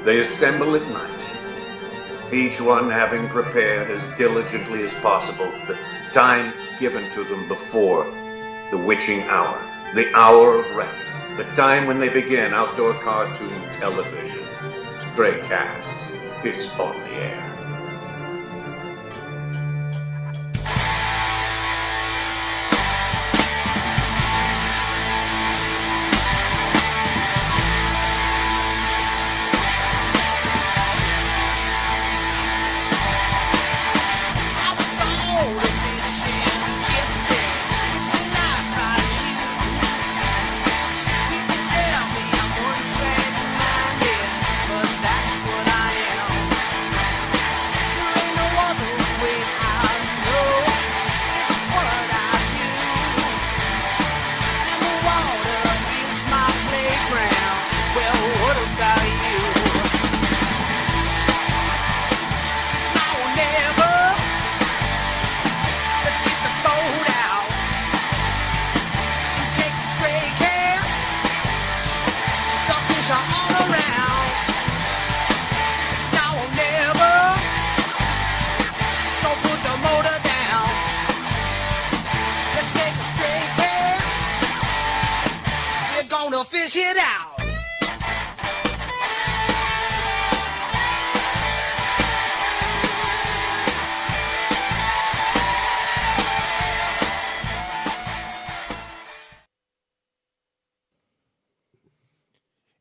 They assemble at night, each one having prepared as diligently as possible the time given to them before the witching hour, the hour of reckoning, the time when they begin outdoor cartoon television. Stray Casts is on the air. Fish it out.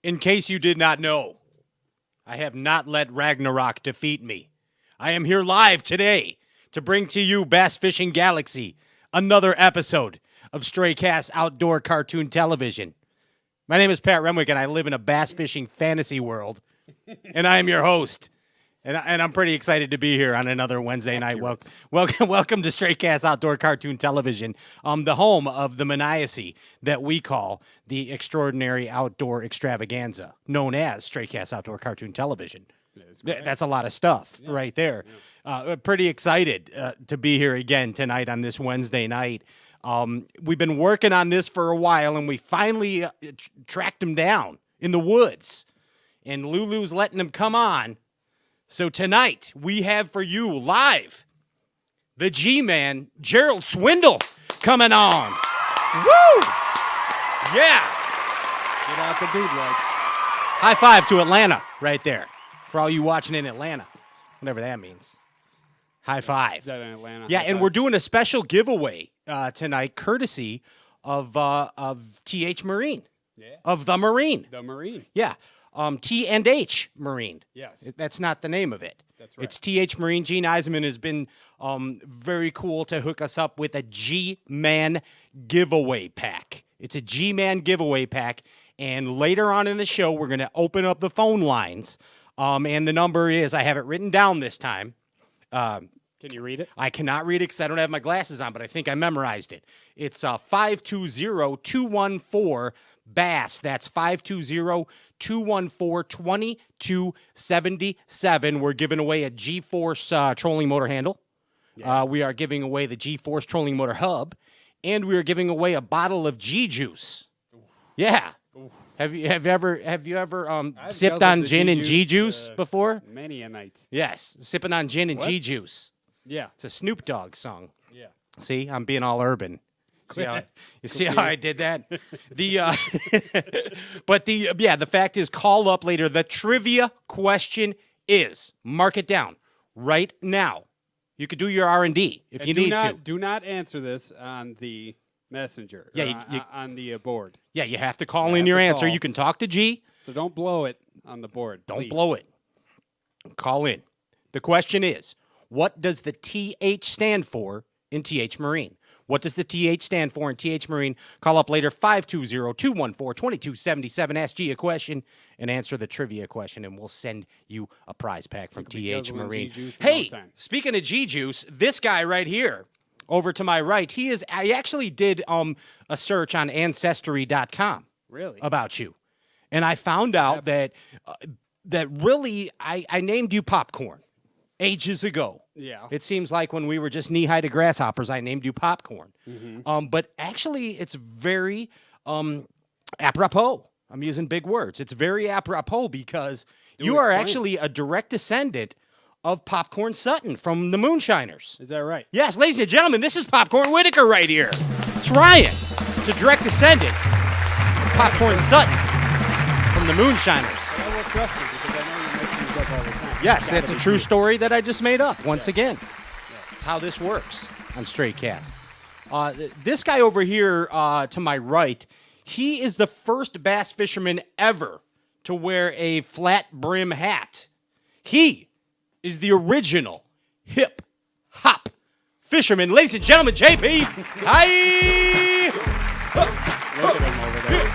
In case you did not know, I have not let Ragnarok defeat me. I am here live today to bring to you Bass Fishing Galaxy, another episode of Stray Cast Outdoor Cartoon Television. My name is Pat Renwick, and I live in a bass fishing fantasy world, and I am your host. And I'm pretty excited to be here on another Wednesday night. Welcome to Stray Cast Outdoor Cartoon Television, the home of the maniacy that we call the extraordinary outdoor extravaganza, known as Stray Cast Outdoor Cartoon Television. That's a lot of stuff right there. Yeah. Pretty excited to be here again tonight on this Wednesday night. We've been working on this for a while, and we finally tracked him down in the woods. And Lulu's letting him come on. So tonight, we have for you live the G-Man, Gerald Swindle, coming on. Woo! Yeah. Get out the dude lights. High five to Atlanta right there. For all you watching in Atlanta, whatever that means. High five. Is that in Atlanta? Yeah, and we're doing a special giveaway tonight, courtesy of T.H. Marine. Yeah. Of the Marine. The Marine. Yeah. T&H Marine. Yes. That's not the name of it. That's right. It's T.H. Marine. Gene Eisman has been very cool to hook us up with a G-Man giveaway pack. It's a G-Man giveaway pack, and later on in the show, we're going to open up the phone lines, and the number is, I have it written down this time. Can you read it? I cannot read it because I don't have my glasses on, but I think I memorized it. It's 520-214-BASS. That's 520-214-2277. We're giving away a G-Force trolling motor handle. Yeah. We are giving away the G-Force trolling motor hub, and we are giving away a bottle of G-Juice. Oof. Yeah. Oof. Have you ever sipped on gin and G-Juice before? Many a night. Yes, sipping on gin and G-Juice. Yeah. It's a Snoop Dogg song. Yeah. See, I'm being all urban. You see how I did that? The fact is, call up later. The trivia question is, mark it down right now. You could do your R&D if you need to. Do not answer this on the messenger. Yeah, on the board. Yeah, you have to call in your answer. You can talk to G. So don't blow it on the board. Don't blow it. Call in. The question is, what does the TH stand for in TH Marine? What does the TH stand for in TH Marine? Call up later, 520-214-2277. Ask G a question and answer the trivia question, and we'll send you a prize pack from TH Marine. Hey, speaking of G-Juice, this guy right here, over to my right, I actually did a search on Ancestry.com about you. And I found out that really I named you Popcorn ages ago. Yeah. It seems like when we were just knee-high to grasshoppers, I named you Popcorn. Mm-hmm. But actually, it's very apropos I'm using big words. It's very apropos because you are explain. actually a direct descendant of Popcorn Sutton from the Moonshiners. Is that right? Yes, ladies and gentlemen, this is Popcorn Whitaker right here. It's Ryan. It's a direct descendant of Popcorn Sutton from the Moonshiners. I will trust you because I know you make things up all the time. Yes, that's a true story that I just made up once again. That's how this works on Straight Cast. This guy over here to my right, he is the first bass fisherman ever to wear a flat brim hat. He is the original hip hop fisherman. Ladies and gentlemen, JP. Hi. Look at him over there.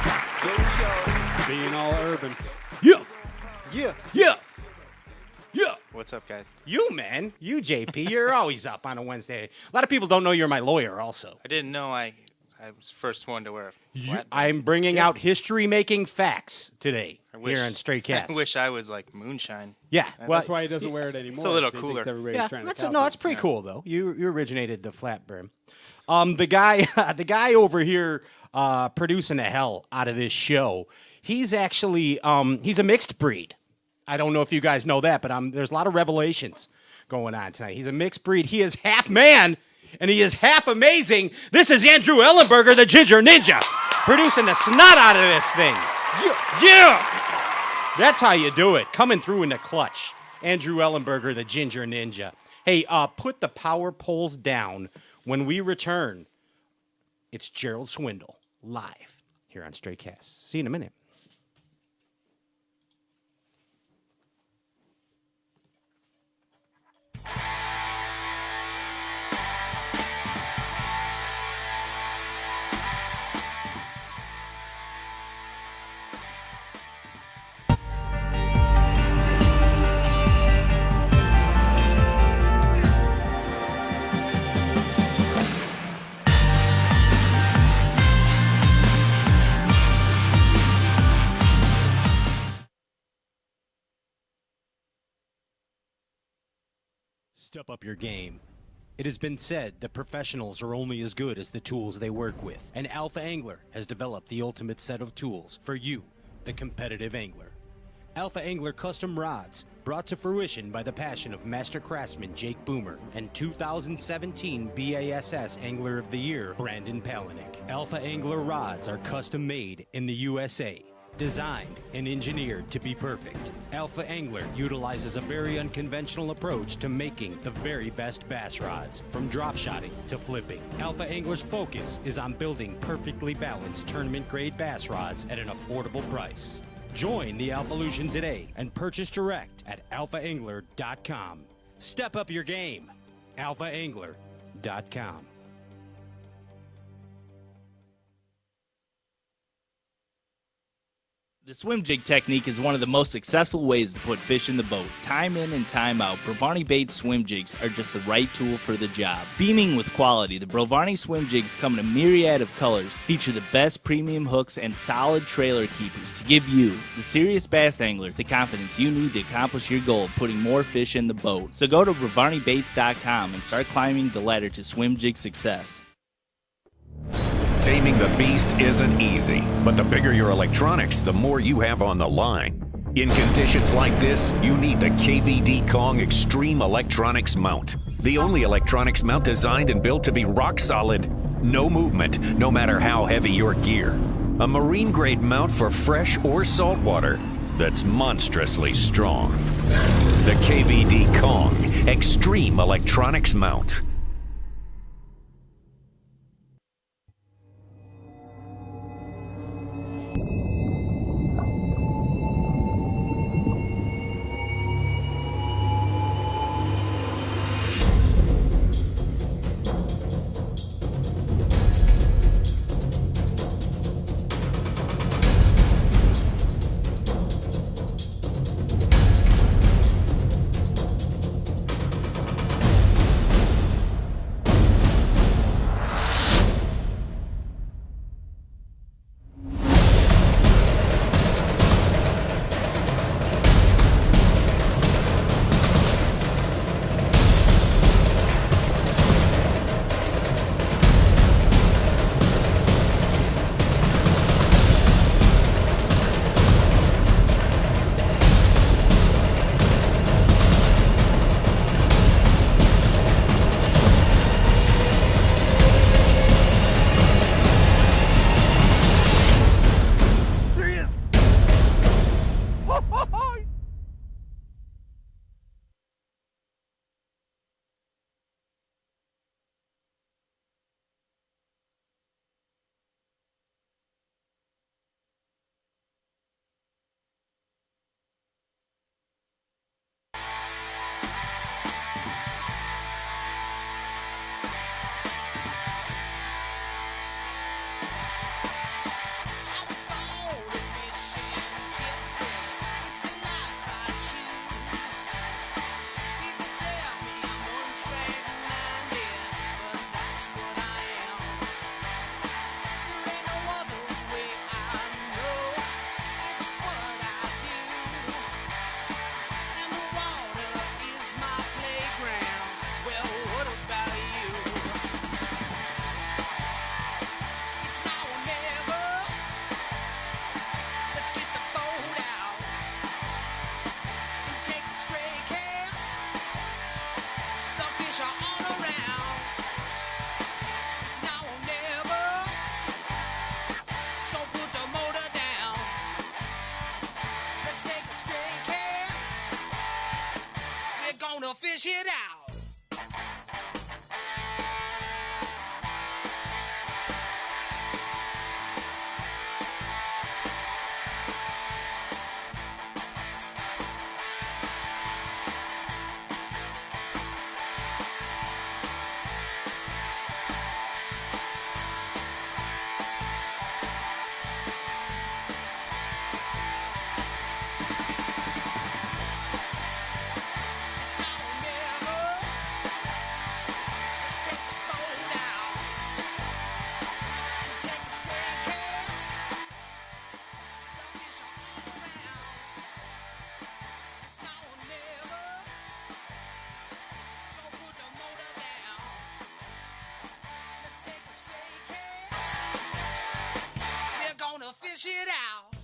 Being all urban. Yeah. Yeah. Yeah. Yeah. What's up, guys? You, man. You, JP. You're always up on a Wednesday. A lot of people don't know you're my lawyer also. I didn't know I was the first one to wear a flat brim. I'm bringing out history-making facts today here on Straight Cast. I wish I was like Moonshine. Yeah. That's why he doesn't wear it anymore. a little He cooler. thinks everybody's Yeah, trying to that's copy no, him. that's pretty cool though. You originated the flat brim. The guy over here producing the hell out of this show. He's actually he's a mixed breed. I don't know if you guys know that, but there's a lot of revelations going on tonight. He's a mixed breed. He is half man and he is half amazing. This is Andrew Ellenberger, the Ginger Ninja, producing the snot out of this thing. Yeah. That's how you do it. Coming through in the clutch. Andrew Ellenberger, the Ginger Ninja. Hey, put the power poles down. When we return, it's Gerald Swindle live here on Straight Cast. See you in a minute. Step up your game. It has been said that professionals are only as good as the tools they work with, and Alpha Angler has developed the ultimate set of tools for you, the competitive angler. Alpha Angler custom rods, brought to fruition by the passion of master craftsman Jake Boomer and 2017 B.A.S.S. Angler of the Year Brandon Palaniuk. Alpha Angler rods are custom made in the USA. Designed and engineered to be perfect, Alpha Angler utilizes a very unconventional approach to making the very best bass rods, from drop shotting to flipping. Alpha Angler's focus is on building perfectly balanced tournament-grade bass rods at an affordable price. Join the Alphalution today and purchase direct at alphaangler.com. Step up your game. alphaangler.com. The swim jig technique is one of the most successful ways to put fish in the boat. Time in and time out, Brovani Baits swim jigs are just the right tool for the job. Beaming with quality, the Brovani swim jigs come in a myriad of colors, feature the best premium hooks and solid trailer keepers to give you, the serious bass angler, the confidence you need to accomplish your goal of putting more fish in the boat. So go to BrovaniBaits.com and start climbing the ladder to swim jig success. Taming the beast isn't easy, but the bigger your electronics, the more you have on the line. In conditions like this, you need the KVD Kong Extreme Electronics Mount. The only electronics mount designed and built to be rock solid, no movement, no matter how heavy your gear. A marine-grade mount for fresh or salt water that's monstrously strong. The KVD Kong Extreme Electronics Mount. fish it out.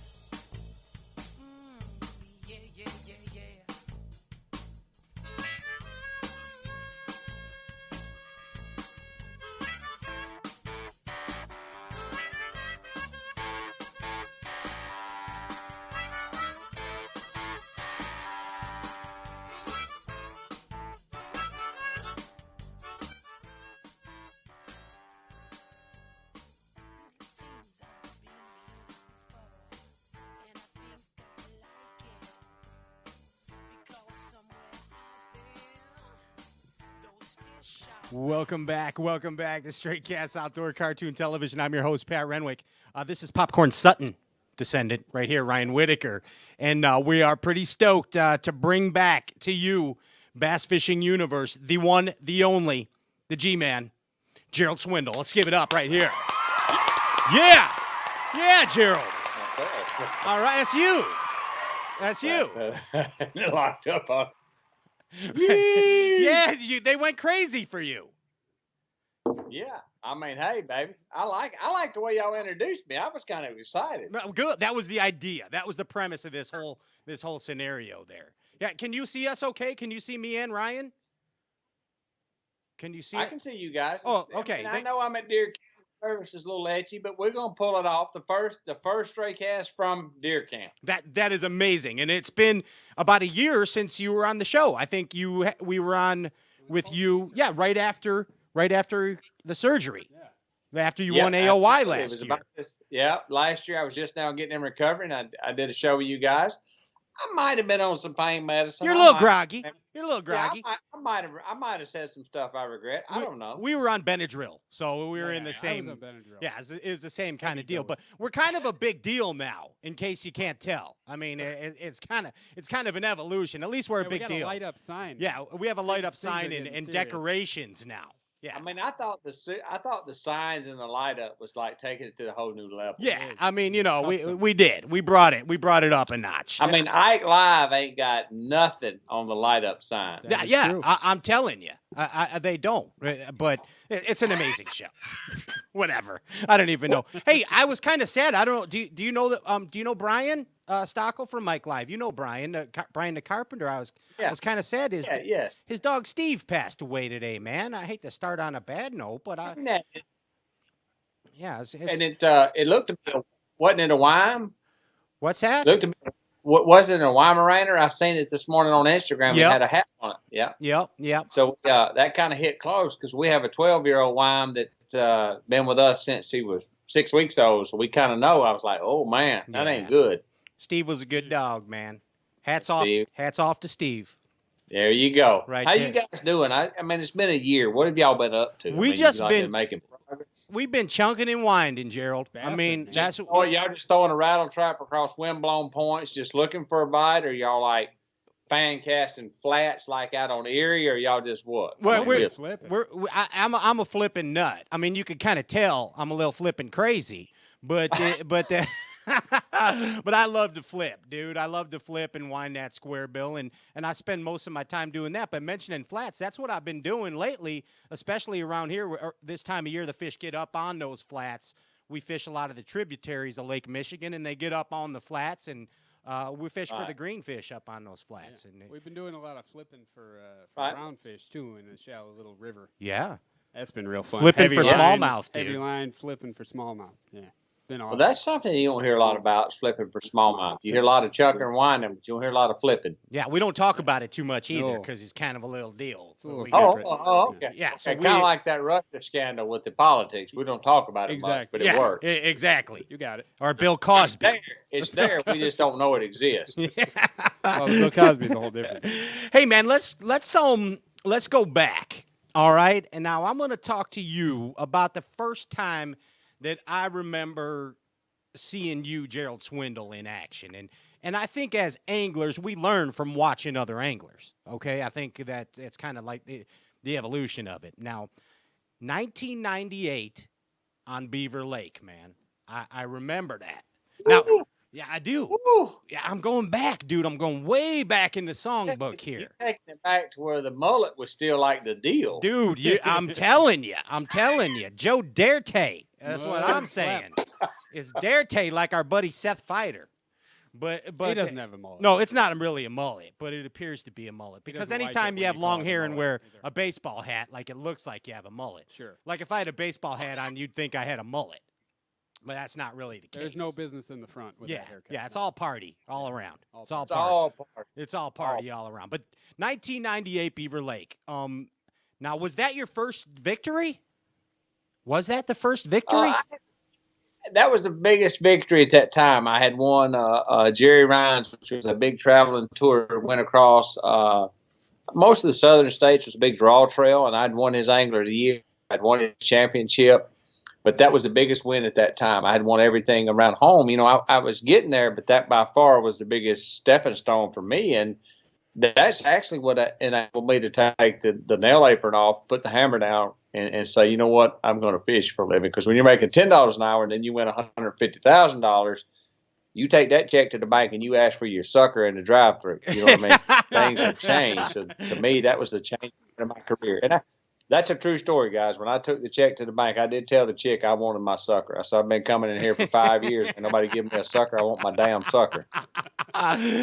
Yeah, yeah, yeah, yeah. Welcome back to Straight Cats Outdoor Cartoon Television. I'm your host, Pat Renwick. This is Popcorn Sutton, descendant, right here, Ryan Whitaker. And we are pretty stoked to bring back to you, Bass Fishing Universe, the one, the only, the G-Man, Gerald Swindle. Let's give it up right here. Yeah! Yeah, Gerald. All right, that's you. That's you. You're locked up on. Yeah, they went crazy for you. Yeah, I mean, hey, baby, I like the way y'all introduced me. I was kind of excited. Good. That was the idea. That was the premise of this whole scenario there. Yeah, can you see us okay? Can you see me and Ryan? Can you see I it? can see you guys. Oh, okay. I know I'm at Deer Camp. Service is a little etchy, but we're gonna pull it off. The first stray cast from Deer Camp. That is amazing, and it's been about a year since you were on the show. I think we were on with you. Yeah, right after the surgery. Yeah. After you won AOY last year. Last year I was just now getting in recovery, and I did a show with you guys. I might have been on some pain medicine. You're a little groggy. You're a little groggy. Yeah, I might have said some stuff I regret. I don't know. We were on Benadryl, so we were in the same. I was on Benadryl. Yeah, it's the same kind of deal. But we're kind of a big deal now, in case you can't tell. I mean, it's kind of an evolution. At least we're a big we got deal. A light up sign. Yeah, we have a light up sign and decorations now. Yeah. I mean, I thought the signs and the light up was like taking it to a whole new level. Yeah, I mean, we did. We brought it up a notch. I mean, Ike Live ain't got nothing on the light up sign. Yeah, I'm telling you, they don't. But it's an amazing show. Whatever. I don't even know. Hey, I was kind of sad. I don't know. Do you know that? Do you know Brian Stockel from Mike Live? You know Brian, Brian the Carpenter. I was kind of sad. His dog Steve passed away today, man. I hate to start on a bad note, but and it looked to me, wasn't it a Wyme? What's that? Looked to me, was it a Weimaraner? I seen it this morning on Instagram. It had a hat on it. Yeah. Yep. So that kind of hit close because we have a 12-year-old Wyme that's been with us since he was 6 weeks old. So we kind of know. I was like, oh man, that ain't good. Steve was a good dog, man. Hats off to Steve. There you go. Right. How you guys doing? I mean, it's been a year. What have y'all been up to? Been making progress. We've been chunking and winding, Gerald. Y'all just throwing a rattle trap across windblown points, just looking for a bite, or y'all like fan casting flats like out on Erie, or y'all just what? Well, I'm a flipping nut. I mean, you could kind of tell I'm a little flipping crazy, but but I love to flip, dude. I love to flip and wind that square bill, and I spend most of my time doing that. But mentioning flats, that's what I've been doing lately, especially around here. This time of year, the fish get up on those flats. We fish a lot of the tributaries of Lake Michigan, and they get up on the flats, and we fish for the greenfish up on those flats. Yeah. And we've been doing a lot of flipping for brownfish, too, in a shallow little river. Yeah. That's been real fun. Flipping for smallmouth, dude. Heavy line flipping for smallmouth. Yeah. Awesome. Well, that's something you don't hear a lot about, flipping for smallmouth. You hear a lot of chucking and winding, but you don't hear a lot of flipping. Yeah, we don't talk about it too much either because it's kind of a little deal. It's a little secret. Okay. Yeah, so kind of like that Russia scandal with the politics. We don't talk about it much, but it works. Exactly. You got it. Or Bill Cosby. It's there. We just don't know it exists. Well, Bill Cosby's a whole different. Hey, man, let's go back. All right, and now I'm going to talk to you about the first time that I remember seeing you, Gerald Swindle, in action. And I think as anglers, we learn from watching other anglers, okay? I think that it's kind of like the evolution of it. Now, 1998 on Beaver Lake, man. I remember that. Now, yeah, I do. Yeah, I'm going back, dude. I'm going way back in the songbook here. You're taking it back to where the mullet was still like the deal. Dude, I'm telling you. Joe Derte. That's what I'm saying. is Darte like our buddy Seth Fighter. But he doesn't have a mullet. No, it's not really a mullet, but it appears to be a mullet. Because anytime like you have long hair and wear either. a baseball hat, like it looks like you have a mullet. Sure. Like if I had a baseball hat on, you'd think I had a mullet. But that's not really the case. There's no business in the front with that haircut. Yeah, it's all party all around. It's all party. It's all party all around. But 1998 Beaver Lake. Now, was that your first victory? Was that the first victory? That was the biggest victory at that time. I had won Jerry Ryan's, which was a big traveling tour. Went across most of the southern states. Was a big draw trail, and I'd won his Angler of the Year. I'd won his championship, but that was the biggest win at that time. I had won everything around home. You know, I was getting there, but that by far was the biggest stepping stone for me. And that's actually what enabled me to take the nail apron off, put the hammer down, and say, you know what, I'm going to fish for a living. Because when you're making $10 an hour and then you win $150,000, you take that check to the bank and you ask for your sucker in the drive-thru. You know what I mean? Things have changed. So to me, that was the change in my career. And that's a true story, guys. When I took the check to the bank, I did tell the chick I wanted my sucker. I said, I've been coming in here for 5 years and nobody giving me a sucker. I want my damn sucker.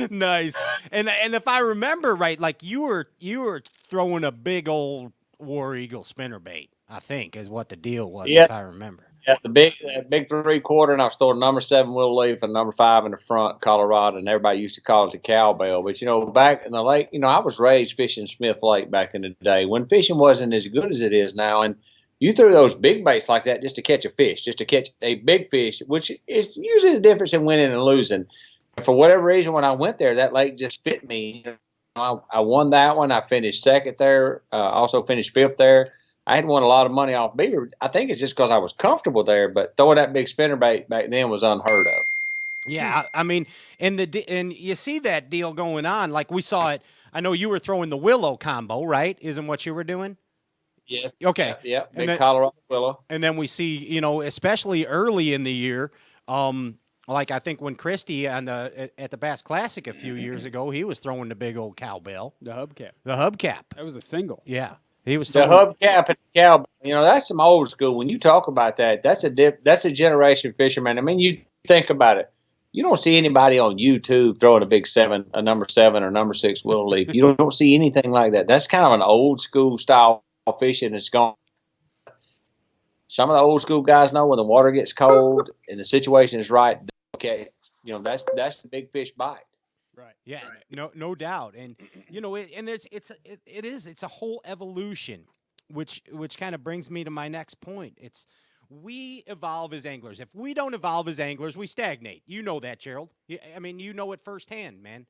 Nice. And if I remember right, like you were throwing a big old War Eagle spinnerbait, I think, is what the deal was, if I remember. Yeah, the big 3/4, and I was throwing number 7 willow leaf and number 5 in the front, Colorado, and everybody used to call it the cowbell. But, you know, back in the lake, you know, I was raised fishing Smith Lake back in the day when fishing wasn't as good as it is now. And you threw those big baits like that just to catch a fish, just to catch a big fish, which is usually the difference in winning and losing. And for whatever reason, when I went there, that lake just fit me. You know, I won that one. I finished second there, also finished 5th there. I had won a lot of money off beaver. I think it's just because I was comfortable there, but throwing that big spinnerbait back then was unheard of. Yeah, I mean, and you see that deal going on. Like we saw it. I know you were throwing the willow combo, right? Isn't what you were doing? Yes. Okay. Yeah. Big Colorado willow. And then we see, you know, especially early in the year, like I think when Christie at the Bass Classic a few years ago, he was throwing the big old cowbell. The hubcap. The hubcap. That was a single. Yeah. He was the hubcap and the cowbell. You know, that's some old school. When you talk about that, that's a generation fisherman. I mean, you think about it. You don't see anybody on YouTube throwing a number 7 or number 6 willow leaf. You don't see anything like that. That's kind of an old school style fishing that's gone. Some of the old school guys know when the water gets cold and the situation is right. Okay, you know, that's the big fish bite. Right. Yeah. Right. No doubt. And you know, it's a whole evolution, which kind of brings me to my next point. We evolve as anglers. If we don't evolve as anglers, we stagnate. You know that, Gerald. I mean, you know it firsthand, man.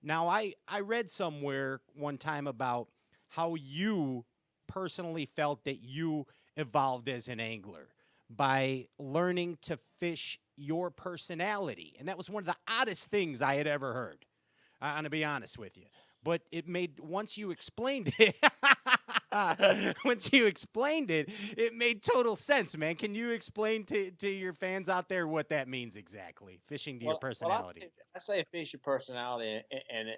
Now, I read somewhere one time about how you personally felt that you evolved as an angler by learning to fish your personality. And that was one of the oddest things I had ever heard. I'm going to be honest with you. But once you explained it, it made total sense, man. Can you explain to your fans out there what that means exactly? Fishing to your personality. Well, I say fish your personality. And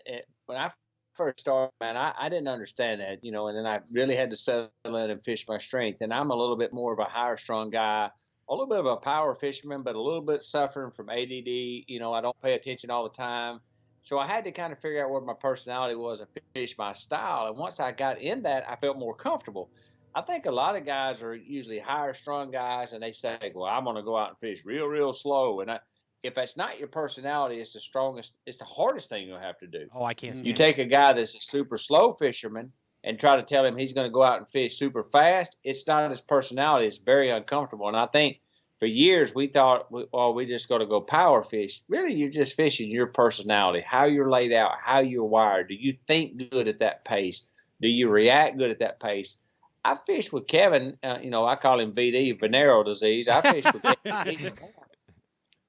when I first started, man, I didn't understand that, you know, and then I really had to settle in and fish my strength. And I'm a little bit more of a higher strung guy, a little bit of a power fisherman, but a little bit suffering from ADD. You know, I don't pay attention all the time. So I had to kind of figure out what my personality was and fish my style. And once I got in that, I felt more comfortable. I think a lot of guys are usually higher strung guys, and they say, well, I'm going to go out and fish real, real slow. And if that's not your personality, it's the hardest thing you'll have to do. Oh, I can't stand You take a guy that's a super slow fisherman and try to tell him he's going to go out and fish super fast. It's not his personality. It's very uncomfortable. And I think for years we thought, we just got to go power fish. Really, you're just fishing your personality, how you're laid out, how you're wired. Do you think good at that pace? Do you react good at that pace? I fished with Kevin. You know, I call him VD, Venero disease. I fished with Kevin.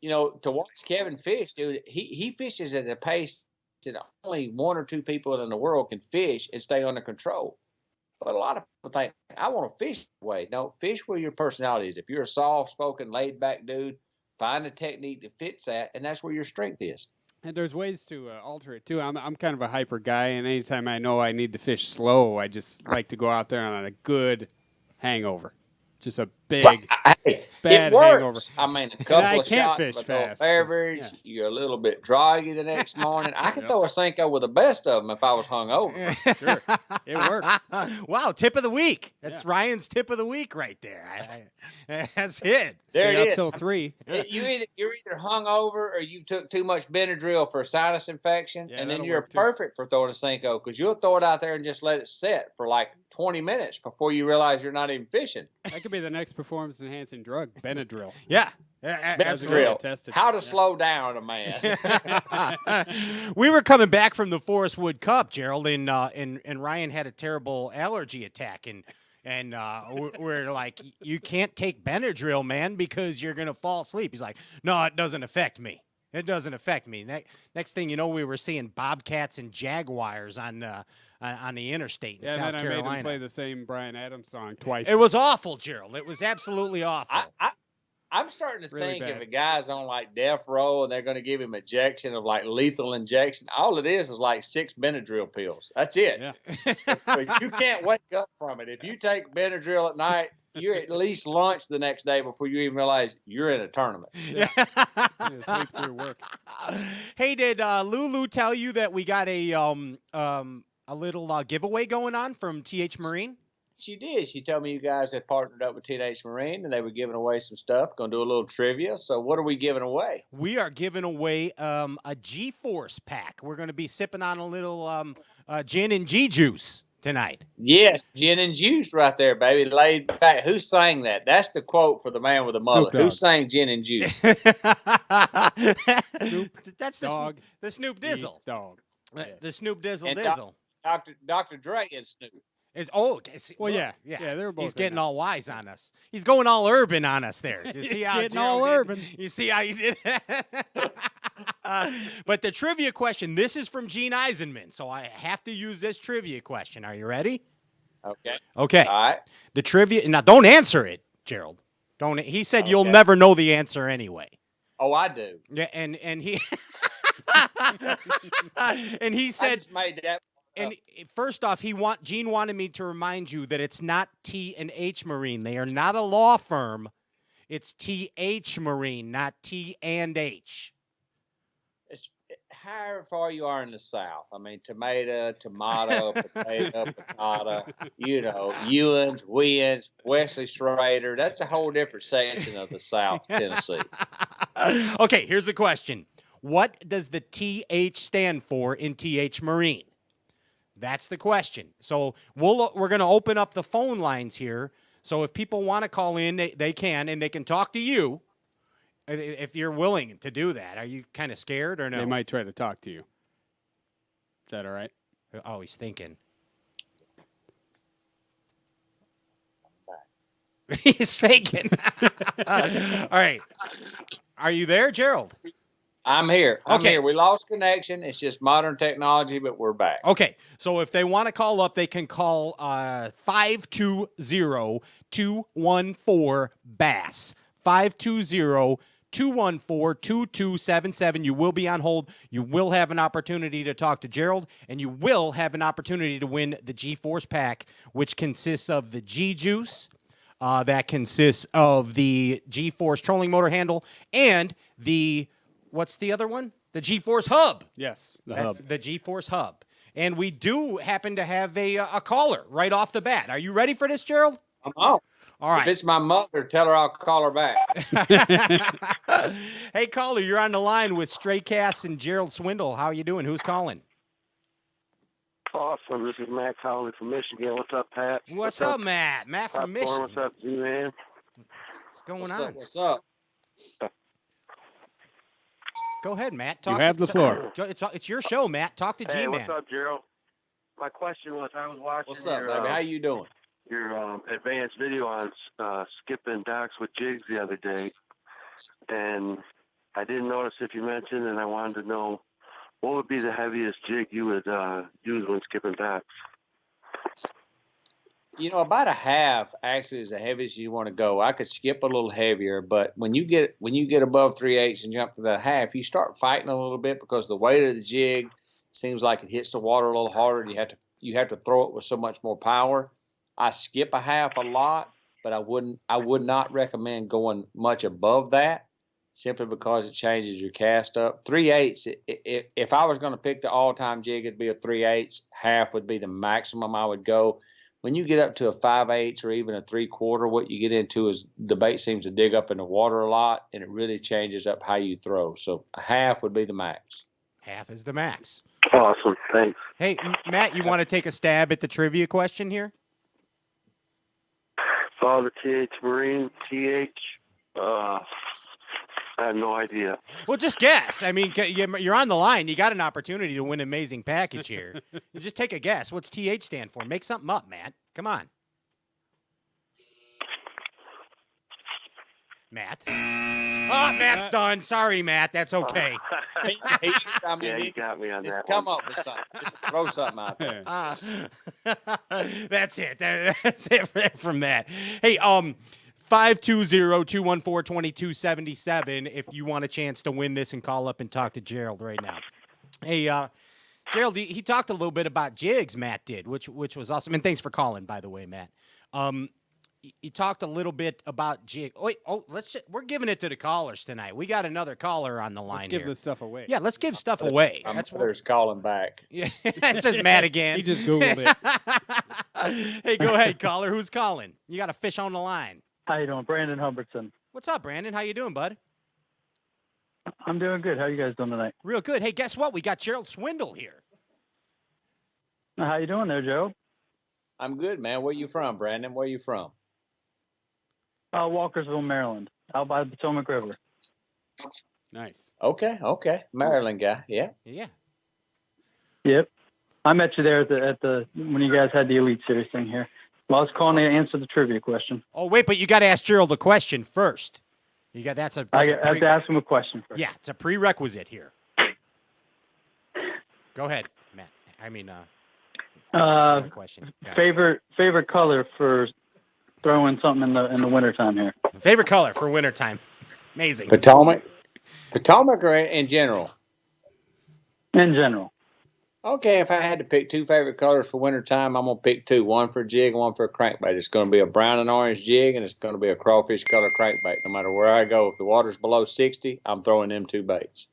You know, to watch Kevin fish, dude, he fishes at a pace that only 1 or 2 people in the world can fish and stay under control. But a lot of people think, I want to fish that way. No, fish where your personality is. If you're a soft-spoken, laid-back dude, find a technique that fits that, and that's where your strength is. And there's ways to alter it, too. I'm kind of a hyper guy, and anytime I know I need to fish slow, I just like to go out there on a good hangover. Just a big. Hey, Bad it works. hangover. I mean, a couple of shots fish of adult fast, beverage, you're a little bit groggy the next morning. I could throw a Cinco with the best of them if I was hungover. Sure, it works. Wow, tip of the week. That's Ryan's tip of the week right there. That's it. There Stay it up is. till 3. You're either hungover or you took too much Benadryl for a sinus infection, and then you're perfect for throwing a Cinco because you'll throw it out there and just let it sit for like 20 minutes before you realize you're not even fishing. That could be the next performance-enhancing drug, Benadryl. Yeah. Benadryl. How to slow down a man. We were coming back from the Forest Wood Cup, Gerald, and Ryan had a terrible allergy attack, and we're like, you can't take Benadryl, man, because you're gonna fall asleep. He's like, no, it doesn't affect me. It doesn't affect me. Next thing you know, we were seeing bobcats and jaguars on the interstate in South Carolina. And then I made him play the same Bryan Adams song twice. It was awful, Gerald. It was absolutely awful. I'm starting to think bad. if a guy's on like death row and they're going to give him injection of like lethal injection, all it is like 6 Benadryl pills. That's it. Yeah. But you can't wake up from it. If you take Benadryl at night, you're at least lunch the next day before you even realize you're in a tournament. Yeah. Sleep through work. Hey, did Lulu tell you that we got a little giveaway going on from TH Marine? She did. She told me you guys had partnered up with TH Marine and they were giving away some stuff. Going to do a little trivia. So what are we giving away? We are giving away a G-Force pack. We're going to be sipping on a little gin and G-juice tonight. Yes, gin and juice right there, baby. Laid back. Who sang that? That's the quote for the man with the mullet. Who sang gin and juice? That's the Snoop Dizzle. Dog. The Snoop Dizzle. Dr. Dre and Snoop. They were both. He's getting all wise on us. He's going all urban on us there. You see how getting all urban. You see how you did that? But the trivia question, this is from Gene Eisenman, so I have to use this trivia question. Are you ready? Okay. Okay. All right. The trivia. Now, don't answer it, Gerald. Don't. He said you'll never know the answer anyway. Oh, I do. Yeah, and he and he said. I just made that. And first off, Gene wanted me to remind you that it's not T&H Marine. They are not a law firm. It's TH Marine, not T&H. It's however far you are in the South. I mean, tomato, potato, patata, Ewans, Weans, Wesley Schrader. That's a whole different section of the South Tennessee. Okay, here's the question. What does the TH stand for in TH Marine? That's the question. So we're going to open up the phone lines here. So if people want to call in, they can, and they can talk to you if you're willing to do that. Are you kind of scared or no? They might try to talk to you. Is that all right? Oh, he's thinking. He's thinking. All right. Are you there, Gerald? I'm here. I'm here. We lost connection. It's just modern technology, but we're back. Okay. So if they want to call up, they can call 520-214-BASS. 520-214-2277. You will be on hold. You will have an opportunity to talk to Gerald, and you will have an opportunity to win the G-Force pack, which consists of the G-Juice, that consists of the G-Force trolling motor handle, and the... What's the other one? The G-Force Hub. Yes, That's the G-Force Hub. And we do happen to have a caller right off the bat. Are you ready for this, Gerald? I'm on. All right. If it's my mother, tell her I'll call her back. Hey, caller, you're on the line with Stray Cass and Gerald Swindle. How are you doing? Who's calling? Awesome. This is Matt calling from Michigan. What's up, Pat? What's up, Matt? Matt from Michigan. What's up, G-Man? What's going on? What's up? Go ahead, Matt. You have the floor. It's your show, Matt. Talk to G-Man. What's up, Gerald? My question was, I was watching What's up, baby? How you doing? Your advanced video on skipping docks with jigs the other day, and I didn't notice if you mentioned, and I wanted to know what would be the heaviest jig you would use when skipping docks. About a half actually is the heaviest you want to go. I could skip a little heavier, but when you get above 3/8 and jump to the half, you start fighting a little bit because the weight of the jig seems like it hits the water a little harder. You have to throw it with so much more power. I skip a half a lot, but I would not recommend going much above that, simply because it changes your cast up. 3/8. If I was going to pick the all-time jig, it'd be a 3/8. Half would be the maximum I would go. When you get up to a 5/8 or even a 3/4, what you get into is the bait seems to dig up in the water a lot, and it really changes up how you throw. So a half would be the max. Half is the max. Awesome. Thanks. Hey, Matt, you want to take a stab at the trivia question here? The TH Marine, TH, I have no idea. Well, just guess. I mean, you're on the line. You got an opportunity to win an amazing package here. You just take a guess. What's TH stand for? Make something up, Matt. Come on. Matt. Oh, Matt's done. Sorry, Matt. That's okay. Yeah, you got me on that Come one. up with something. Just throw something out there. That's it. That's it from that. Hey, 520-214-2277 if you want a chance to win this and call up and talk to Gerald right now. Hey, Gerald, he talked a little bit about jigs, Matt did, which was awesome. And thanks for calling, by the way, Matt. He talked a little bit about jig. We're giving it to the callers tonight. We got another caller on the line. Let's give this stuff away. Yeah, let's give stuff away. That's what calling back. Yeah, it says Matt again. He just Googled it. Hey, go ahead, caller. Who's calling? You got a fish on the line. How you doing? Brandon Humbertson. What's up, Brandon? How you doing, bud? I'm doing good. How you guys doing tonight? Real good. Hey, guess what? We got Gerald Swindle here. How you doing there, Joe? I'm good, man. Where you from, Brandon? Where you from? Walkersville, Maryland, out by the Potomac River. Nice. Okay. Maryland guy. Yeah. Yeah. Yep. I met you there at the when you guys had the Elite Series thing here. Well, I was calling to answer the trivia question. Oh, wait, but you got to ask Gerald the question first. I have to ask him a question first. Yeah, it's a prerequisite here. Go ahead, Matt. I mean, ask him a question. Favorite color for throwing something in the wintertime here. Favorite color for wintertime. Amazing. Potomac or in general? In general. Okay, if I had to pick two favorite colors for wintertime, I'm going to pick two. One for a jig and one for a crankbait. It's going to be a brown and orange jig, and it's going to be a crawfish color crankbait. No matter where I go, if the water's below 60, I'm throwing them two baits.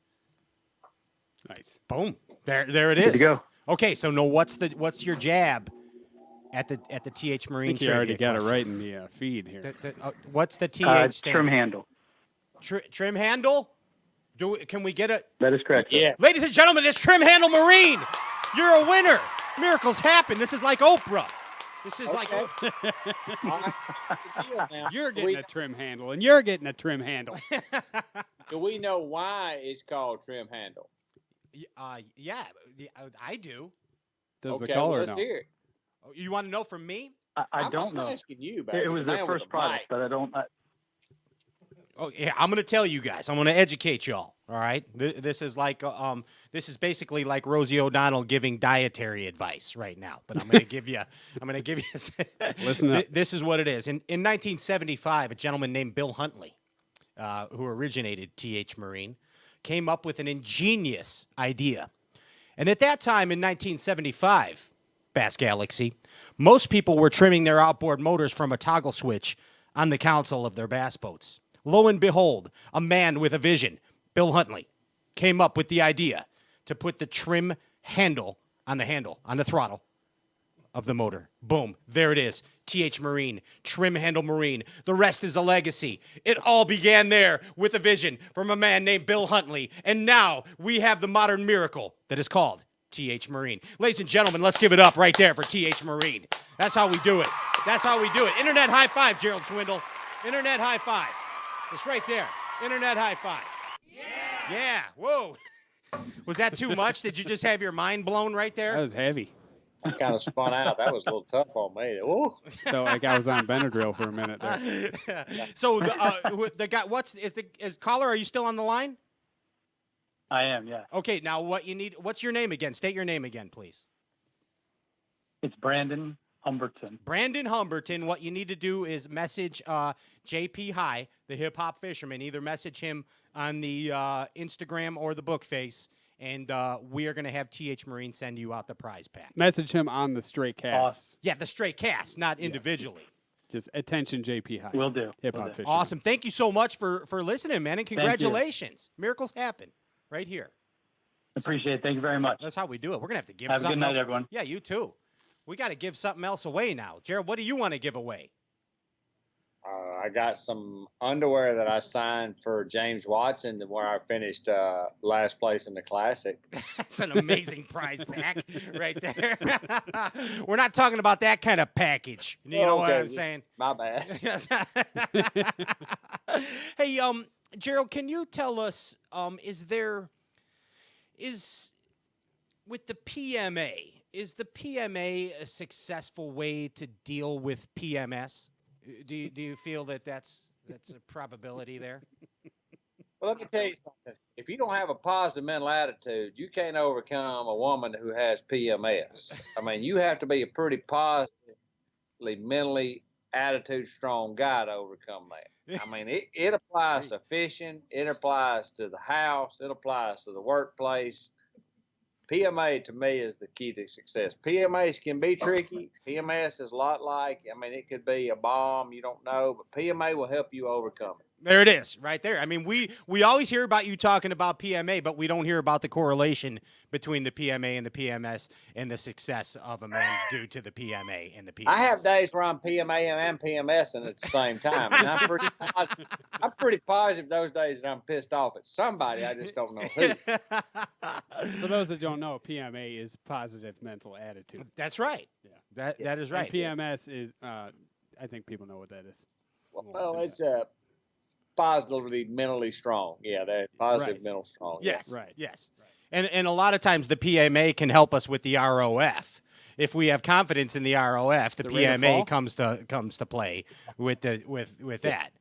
Nice. Boom. There it is. Good to go. Okay, so what's your jab at the TH Marine? I think you already got it right in the feed here. What's the TH stand? Trim handle. Trim handle? Can we get it? That is correct. Yeah. Ladies and gentlemen, it's Trim Handle Marine. You're a winner. Miracles happen. This is like Oprah. This is like Oprah. You're getting a trim handle, and you're getting a trim handle. Do we know why it's called trim handle? Yeah, I do. Does the caller let's know? hear it. Oh, you want to know from me? I don't know. I'm asking you about it was their first product, but I don't. Oh yeah, I'm gonna tell you guys. I'm gonna educate y'all. All right, this is like this is basically like Rosie O'Donnell giving dietary advice right now. But I'm gonna give you. Listen up. This is what it is. In 1975, a gentleman named Bill Huntley, who originated TH Marine, came up with an ingenious idea. And at that time in 1975, Bass Galaxy, most people were trimming their outboard motors from a toggle switch on the console of their bass boats. Lo and behold, a man with a vision, Bill Huntley, came up with the idea to put the trim handle, on the throttle of the motor. Boom, there it is. TH Marine, Trim Handle Marine. The rest is a legacy. It all began there with a vision from a man named Bill Huntley. And now we have the modern miracle that is called TH Marine. Ladies and gentlemen, let's give it up right there for TH Marine. That's how we do it. That's how we do it. Internet high five, Gerald Swindle. Internet high five. It's right there. Internet high five. Yeah. Whoa. Was that too much? Did you just have your mind blown right there? That was heavy. I kind of spun out. That was a little tough on me. Ooh. So like I was on Benadryl for a minute there. So the guy, is caller? Are you still on the line? I am. Yeah. Okay. Now what you need? What's your name again? State your name again, please. It's Brandon Humberton. Brandon Humberton. What you need to do is message JP High, the hip hop fisherman. Either message him on the Instagram or the book face, and we are going to have TH Marine send you out the prize pack. Message him on the straight cast. Yeah, the straight cast, not individually. Just attention, JP High. Will do. Hip hop fishing. Awesome. Thank you so much for listening, man, and congratulations. Miracles happen right here. Appreciate it. Thank you very much. That's how we do it. We're gonna have to give. Have a good night, else. everyone. Yeah, you too. We got to give something else away now. Gerald, what do you want to give away? I got some underwear that I signed for James Watson, where I finished last place in the Classic. That's an amazing prize pack right there. We're not talking about that kind of package. You know what I'm saying? My bad. Hey, Gerald, can you tell us, with the PMA, is the PMA a successful way to deal with PMS? Do you feel that that's a probability there? Well, let me tell you something. If you don't have a positive mental attitude, you can't overcome a woman who has PMS. I mean, you have to be a pretty positively, mentally, attitude strong guy to overcome that. I mean, it applies to fishing. It applies to the house. It applies to the workplace. PMA, to me, is the key to success. PMAs can be tricky. PMS is a lot like, I mean, it could be a bomb. You don't know, but PMA will help you overcome it. There it is, right there. I mean, we always hear about you talking about PMA, but we don't hear about the correlation between the PMA and the PMS and the success of a man due to the PMA and the PMS. I have days where I'm PMA and PMSing at the same time, and I'm pretty positive those days that I'm pissed off at somebody. I just don't know who. For those that don't know, PMA is positive mental attitude. That's right. Yeah, that is right. And PMS is, I think people know what that is. Well, it's positively mentally strong. Yeah, that positive mental strong. Yes, right. Yes. Right. And a lot of times the PMA can help us with the ROF. If we have confidence in the ROF, the PMA comes to play with that.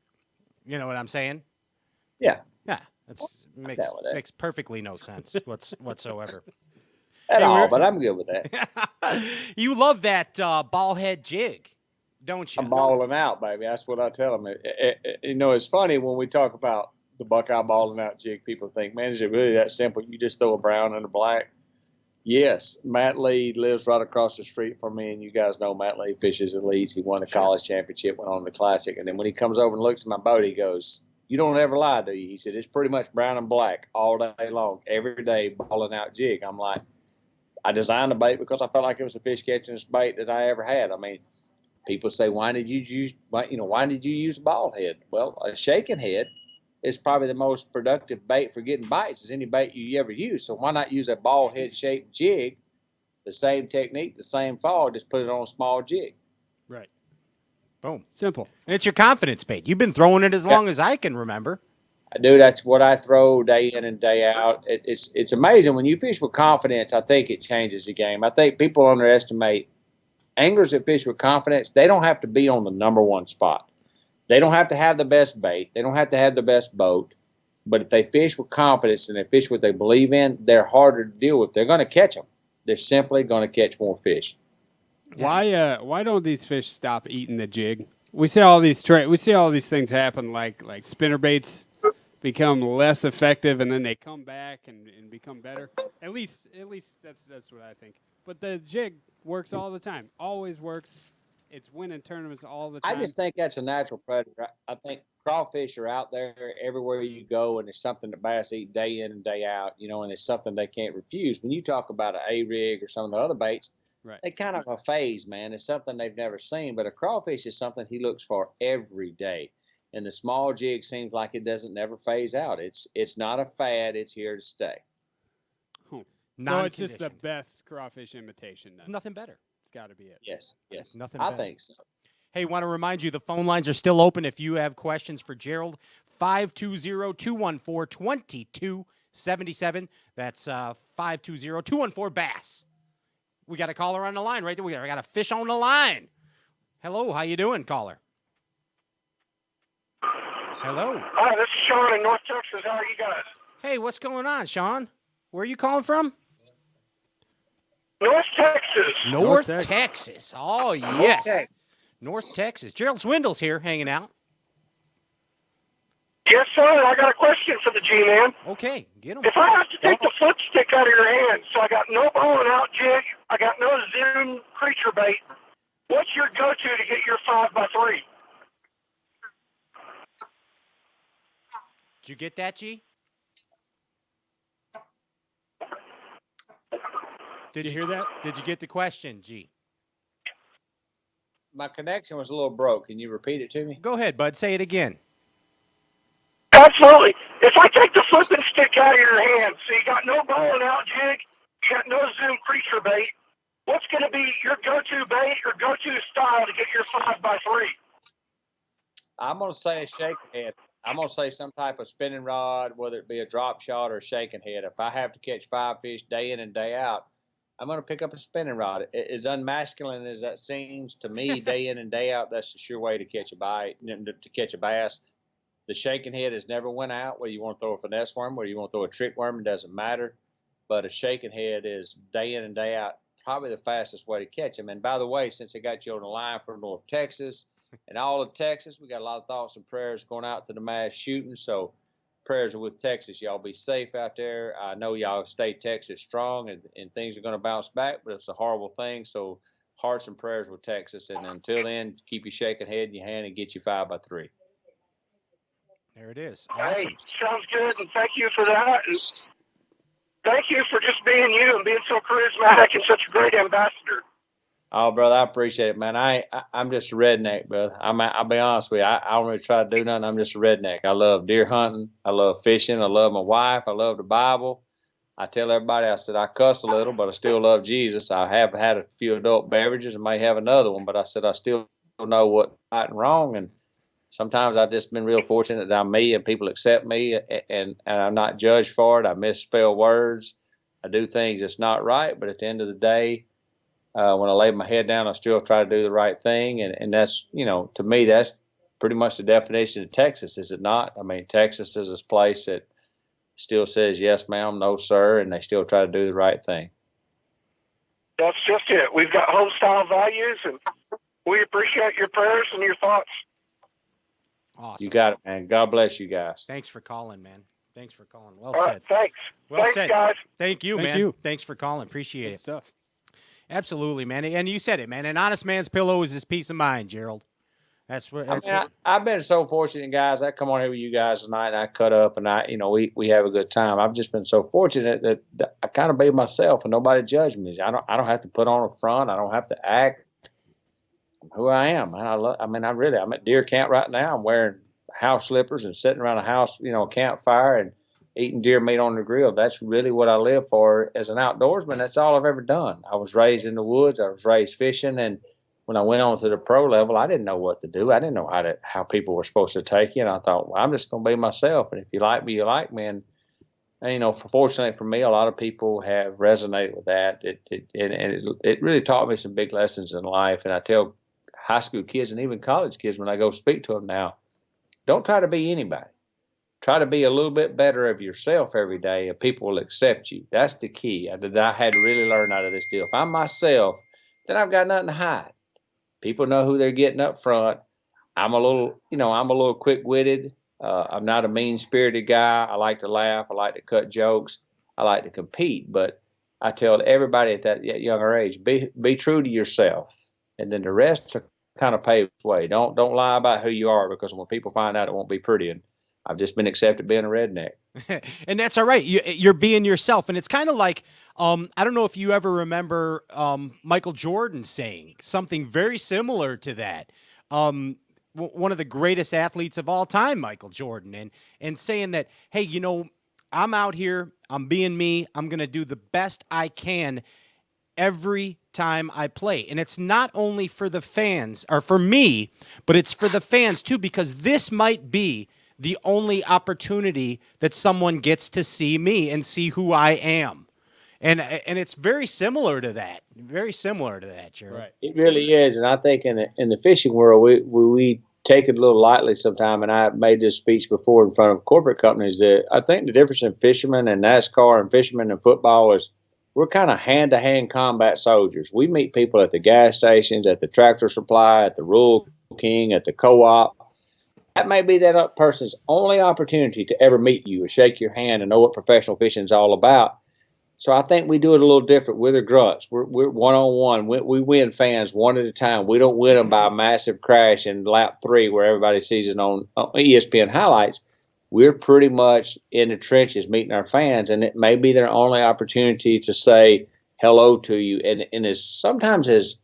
You know what I'm saying? Yeah. Yeah. Makes perfectly no sense whatsoever. At all, but I'm good with that. You love that ball head jig, don't you? I'm balling out, baby. That's what I tell them. It's funny when we talk about the Buckeye balling out jig, people think, man, is it really that simple? You just throw a brown and a black? Yes. Matt Lee lives right across the street from me, and you guys know Matt Lee fishes elites. He won the college championship, went on the Classic, and then when he comes over and looks at my boat, he goes, you don't ever lie, do you? He said, it's pretty much brown and black all day long, every day balling out jig. I'm like, I designed the bait because I felt like it was the fish catching bait that I ever had. I mean, people say, why did you use a ball head? Well, a shaking head is probably the most productive bait for getting bites as any bait you ever use. So why not use a ball head shaped jig, the same technique, the same fall, just put it on a small jig. Right. Boom. Simple. And it's your confidence bait. You've been throwing it as long as I can remember. I do. That's what I throw day in and day out. It's amazing. When you fish with confidence, I think it changes the game. I think people underestimate anglers that fish with confidence. They don't have to be on the number one spot. They don't have to have the best bait. They don't have to have the best boat. But if they fish with confidence and they fish what they believe in, they're harder to deal with. They're going to catch them. They're simply going to catch more fish. Why don't these fish stop eating the jig? We see all these things happen, like spinner baits become less effective, and then they come back and become better. At least that's what I think. But the jig works all the time. Always works. It's winning tournaments all the time. I just think that's a natural predator. I think crawfish are out there everywhere you go, and it's something that bass eat day in and day out, and it's something they can't refuse. When you talk about an A-rig or some of the other baits, they kind of a phase, man. It's something they've never seen, but a crawfish is something he looks for every day. And the small jig seems like it doesn't never phase out. It's not a fad. It's here to stay. So it's just the best crawfish imitation then. Nothing better. It's got to be it. Yes. Nothing I better. think so. Hey, want to remind you the phone lines are still open if you have questions for Gerald. 520-214-2277. That's 520-214-BASS. We got a caller on the line right there. We got a fish on the line. Hello, how you doing, caller? Hello. Hi, this is Sean in North Texas. How are you guys? Hey, what's going on, Sean? Where are you calling from? North Texas. North Texas. Oh, yes. Okay. North Texas. Gerald Swindle's here hanging out. Yes, sir. I got a question for the G-Man. Okay, get him. If I have to take the flip stick out of your hand, so I got no ball and out jig, I got no Zoom creature bait, What's your go-to to get your 5x3? Did you get that, G? Did you hear that? Did you get the question, G? My connection was a little broke. Can you repeat it to me? Go ahead, bud. Say it again. Absolutely. If I take the flipping stick out of your hand, so you got no bowling out jig, you got no zoom creature bait, what's going to be your go-to bait or go-to style to get your 5x3? I'm going to say a shaking head. I'm going to say some type of spinning rod, whether it be a drop shot or a shaking head. If I have to catch 5 fish day in and day out, I'm going to pick up a spinning rod. As unmasculine as that seems to me, day in and day out, that's the sure way to catch a bite, to catch a bass. The shaking head has never went out. Whether you want to throw a finesse worm, whether you want to throw a trick worm, it doesn't matter. But a shaking head is day in and day out probably the fastest way to catch them. And by the way, since I got you on the line from North Texas and all of Texas, we got a lot of thoughts and prayers going out to the mass shooting. So prayers are with Texas. Y'all be safe out there. I know y'all stay Texas strong and things are going to bounce back, but it's a horrible thing. So hearts and prayers with Texas. And until then, keep your shaking head in your hand and get you 5x3. There it is. Hey, Awesome. sounds good, and thank you for that. And thank you for just being you and being so charismatic and such a great ambassador. Oh, brother, I appreciate it, man. I'm just a redneck, brother. I'll be honest with you. I don't really try to do nothing. I'm just a redneck. I love deer hunting. I love fishing. I love my wife. I love the Bible. I tell everybody, I said, I cuss a little, but I still love Jesus. I have had a few adult beverages and may have another one, but I said, I still know what's right and wrong. And sometimes I've just been real fortunate that I'm me and people accept me and I'm not judged for it. I misspell words. I do things that's not right. But at the end of the day, when I lay my head down, I still try to do the right thing. And that's, to me, that's pretty much the definition of Texas, is it not? I mean, Texas is this place that still says, yes, ma'am, no, sir, and they still try to do the right thing. That's just it. We've got home style values, and we appreciate your prayers and your thoughts. Awesome. You got it, man. God bless you guys. Thanks for calling, man. Thanks for calling. Well All said. right, thanks. Well thanks, said. guys. Thank you, Thank man. you. Thanks for calling. Appreciate Good it. stuff. Absolutely, man. And you said it, man. An honest man's pillow is his peace of mind, Gerald. That's what. I've been so fortunate, guys. I come on here with you guys tonight, and I cut up, and we have a good time. I've just been so fortunate that I kind of be myself, and nobody judge me. I don't have to put on a front. I don't have to act. I'm who I am, man. I'm at deer camp right now. I'm wearing house slippers and sitting around a house, campfire and eating deer meat on the grill. That's really what I live for as an outdoorsman. That's all I've ever done. I was raised in the woods. I was raised fishing, and when I went on to the pro level, I didn't know what to do. I didn't know how people were supposed to take you. And I thought, well, I'm just going to be myself. And if you like me, you like me. And fortunately for me, a lot of people have resonated with that. It really taught me some big lessons in life. And I tell high school kids and even college kids when I go speak to them now, don't try to be anybody. Try to be a little bit better of yourself every day, and people will accept you. That's the key. I had to really learn out of this deal. If I'm myself, then I've got nothing to hide. People know who they're getting up front. I'm a little quick-witted. I'm not a mean-spirited guy. I like to laugh. I like to cut jokes. I like to compete. But I tell everybody at that younger age, be true to yourself, and then the rest are kind of paved way. Don't lie about who you are, because when people find out, it won't be pretty. And I've just been accepted being a redneck. And that's all right. You're being yourself. And it's kind of like, I don't know if you ever remember Michael Jordan saying something very similar to that. One of the greatest athletes of all time, Michael Jordan, and saying that, hey, I'm out here, I'm being me, I'm going to do the best I can every time I play. And it's not only for the fans, or for me, but it's for the fans too, because this might be the only opportunity that someone gets to see me and see who I am. And it's very similar to that. Very similar to that, Gerald. Right. It really is. And I think in the fishing world, we take it a little lightly sometimes. And I made this speech before in front of corporate companies that I think the difference in fishermen and NASCAR and fishermen and football is we're kind of hand-to-hand combat soldiers. We meet people at the gas stations, at the tractor supply, at the Rural King, at the co-op. That may be that person's only opportunity to ever meet you or shake your hand and know what professional fishing is all about. So I think we do it a little different. We're the grunts. We're one-on-one. We win fans one at a time. We don't win them by a massive crash in lap 3 where everybody sees it on ESPN highlights. We're pretty much in the trenches meeting our fans, and it may be their only opportunity to say hello to you. And sometimes as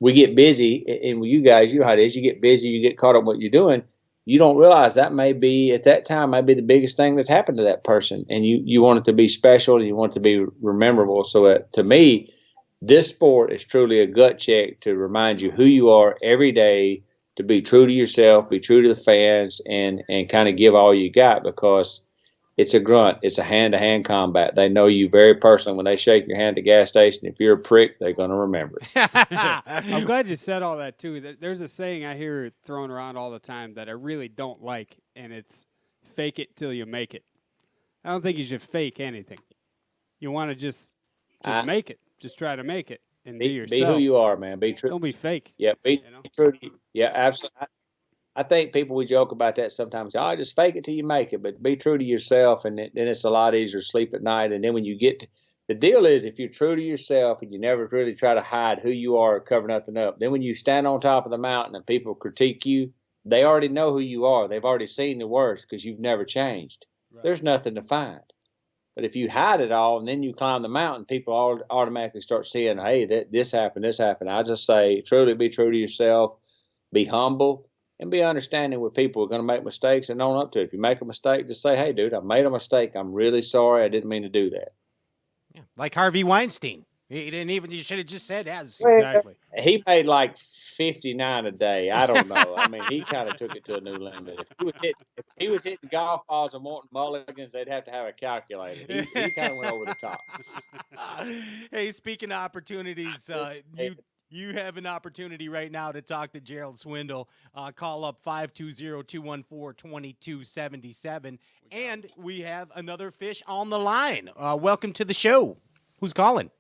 we get busy, and you guys, you know how it is, you get busy, you get caught up in what you're doing, you don't realize that may be, at that time, might be the biggest thing that's happened to that person. And you want it to be special and you want it to be memorable. So to me, this sport is truly a gut check to remind you who you are every day, to be true to yourself, be true to the fans, and kind of give all you got, because it's a grunt. It's a hand-to-hand combat. They know you very personally. When they shake your hand at the gas station, if you're a prick, they're going to remember it. I'm glad you said all that, too. There's a saying I hear thrown around all the time that I really don't like, and it's fake it till you make it. I don't think you should fake anything. You want to just make it. Just try to make it and be yourself. Be who you are, man. Be true. Don't be fake. Yeah, be true. Yeah, absolutely. I think people, we joke about that sometimes. Oh, just fake it till you make it, but be true to yourself, and then it's a lot easier to sleep at night. And then when you get to, the deal is, if you're true to yourself and you never really try to hide who you are or cover nothing up, then when you stand on top of the mountain and people critique you, they already know who you are. They've already seen the worst because you've never changed. Right. There's nothing to find. But if you hide it all and then you climb the mountain, people all automatically start seeing, hey, this happened, this happened. I just say, truly be true to yourself, be humble, and be understanding with people who are going to make mistakes and own up to it. If you make a mistake, just say, hey, dude, I made a mistake. I'm really sorry. I didn't mean to do that. Yeah, like Harvey Weinstein. He didn't even, you should have just said as. Well, exactly. He made like 59 a day. I don't know. I mean, he kind of took it to a new limit. If he was hitting golf balls and wanting mulligans, they'd have to have a calculator. He kind of went over the top. Hey, speaking of opportunities, you have an opportunity right now to talk to Gerald Swindle. Call up 520-214-2277. And we have another fish on the line. Welcome to the show. Who's calling?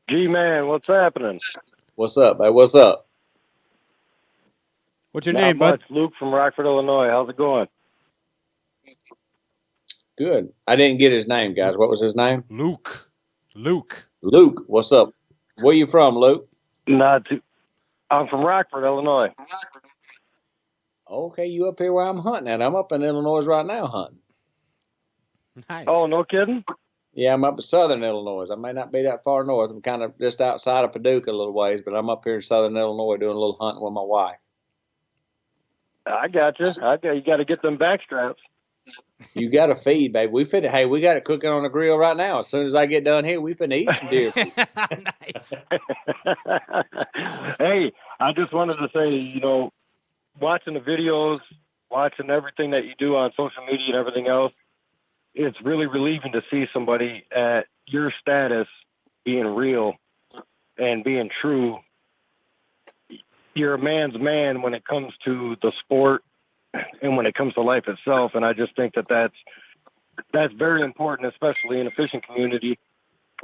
G-Man, what's happening? What's up, man? What's up? What's your name, bud? Luke from Rockford, Illinois. How's it going? Good. I didn't get his name, guys. What was his name? Luke. Luke, what's up? Where you from, Luke? I'm from Rockford, Illinois. Okay, you up here where I'm hunting at. I'm up in Illinois right now hunting. Nice. Oh, no kidding? Yeah, I'm up in southern Illinois. I may not be that far north. I'm kind of just outside of Paducah a little ways, but I'm up here in southern Illinois doing a little hunting with my wife. I got you. You got to get them backstraps. You got to feed, baby. We got it cooking on the grill right now. As soon as I get done here, we finna eat some deer food. Nice. Hey, I just wanted to say, watching the videos, watching everything that you do on social media and everything else, it's really relieving to see somebody at your status being real and being true. You're a man's man when it comes to the sport and when it comes to life itself. And I just think that that's very important, especially in the fishing community,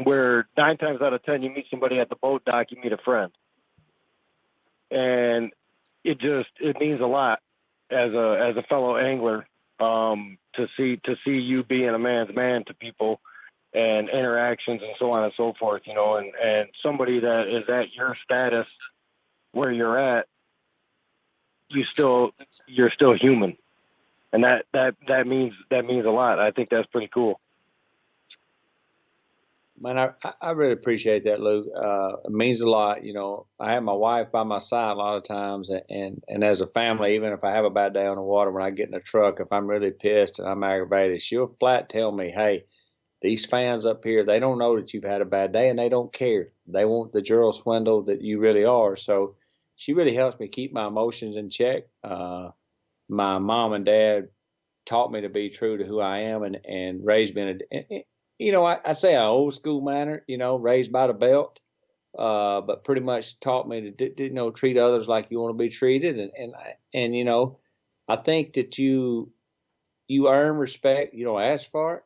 where 9 times out of 10, you meet somebody at the boat dock, you meet a friend. And it means a lot as a fellow angler, to see you being a man's man to people and interactions and so on and so forth, and somebody that is at your status where you're at, you're still human. And that means a lot. I think that's pretty cool. Man, I really appreciate that, Luke. It means a lot. I have my wife by my side a lot of times, and as a family, even if I have a bad day on the water, when I get in the truck, if I'm really pissed and I'm aggravated, she'll flat tell me, hey, these fans up here, they don't know that you've had a bad day, and they don't care. They want the Gerald Swindle that you really are. So she really helps me keep my emotions in check. My mom and dad taught me to be true to who I am and raised me I say an old school manner, raised by the belt, but pretty much taught me to treat others like you want to be treated. And I think that you earn respect, you don't ask for it.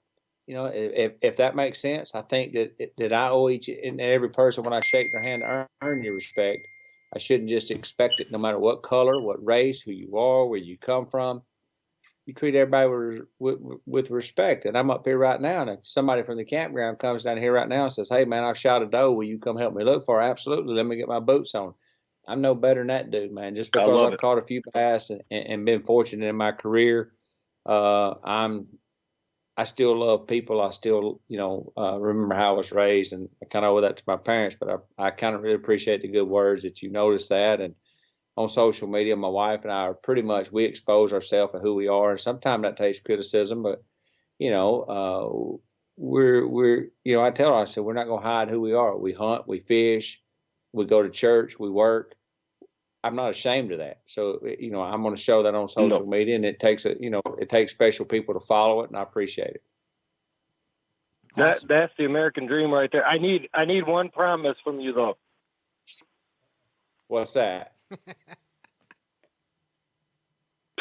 If that makes sense, I think that I owe each and every person when I shake their hand to earn your respect. I shouldn't just expect it no matter what color, what race, who you are, where you come from. you treat everybody with respect. And I'm up here right now, and if somebody from the campground comes down here right now and says, "Hey, man, I've shot a doe. Will you come help me look for her?" Absolutely. Let me get my boots on. I'm no better than that dude, man. Just because I've caught a few bass and been fortunate in my career, I still love people. I still, remember how I was raised, and I kind of owe that to my parents. But I kind of really appreciate the good words that you noticed that. And on social media, my wife and I are pretty much, we expose ourselves and who we are. And sometimes that takes criticism, but we're I tell her, I said, we're not going to hide who we are. We hunt, we fish, we go to church, we work. I'm not ashamed of that. So, I'm going to show that on social media, and it takes it takes special people to follow it, and I appreciate it. Awesome. That's the American dream right there. I need one promise from you though. What's that?